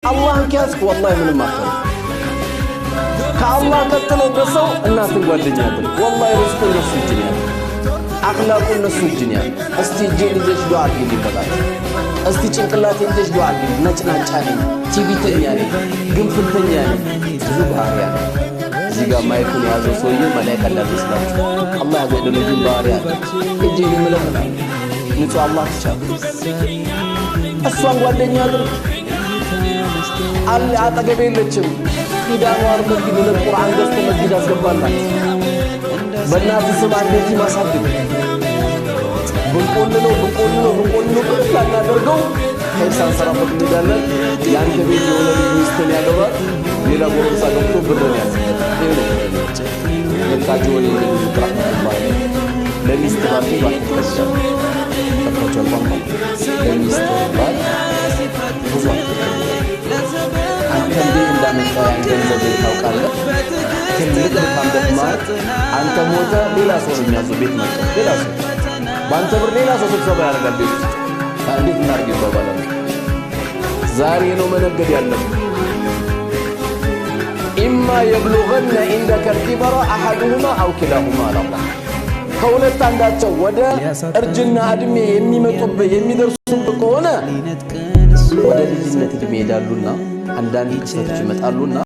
አላህን ከያዝክ ወላሂ ምንም አትሆንም። ከአላህ ቀጥሎ በሰው እናትን ጓደኛ አድርግ። ወላሂ ርስቁ እነሱ እጅ ነው ያለው፣ አኽላቁ እነሱ እጅ ነው ያለው። እስቲ እጄን ይዘሽ ዱዓ አድርጊ ይበላል። እስቲ ጭንቅላቴን ይዘሽ ዱዓ አድርጊ። ነጭናጫ ነኝ፣ ቲቪተኛ ነኝ፣ ግንፍልተኛ ነኝ፣ ብዙ ባህሪያ ነኝ። እዚህ ጋር ማይኩን የያዘው ሰውዬ መላእክት እንዳይመስላችሁ አላህ ያገደለኝ ባህሪያ እጄን ይመለከታል። ንጹህ አላህ ተቻለ እሷን ጓደኛ አድርግ። አጠገቤ የለችም ሂዳኑ አርመት ይብለ ቁርአን ገዝቶ መስጊድ አስገባላት። በእናትህ ስም አንዴት ማሳድግ ብንቆልለው ላናደርገው ከይሳን ሰራበት እንሄዳለን። ያንተ ቤት የሆነ ልጅ ሚስትን ያገባል፣ ሌላ ጎረምሳ ገብቶ ብርን ያስገባል። መልካቸው ወደ ዝክራት ይባላል። ለሚስት ባል ተፈቻቸው ለሚስት ባል ብዙ አንተ እንዴት እንዳመጣው ያን ገንዘብ ታውቃለህ? ትልቅ ልካም ደክማት አንተ ሞተ ሌላ ሰው ነው የሚያዘው ቤት መጣ ሌላ ሰው በአንተ ብር ሌላ ሰው ስብሰባ ያደርጋል ቤት ውስጥ። እንዴት እናድርግ ይባባላል። ዛሬ ነው መነገድ ያለብን። ኢማ የብሉገነ ኢንደከ ልኪበረ አሐዱሁማ አው ኪላሁማ አላላህ ከሁለት አንዳቸው ወደ እርጅና እድሜ የሚመጡበት የሚደርሱበት ከሆነ ወደ ልጅነት እድሜ ይሄዳሉና አንዳንድ ክስተቶች ይመጣሉና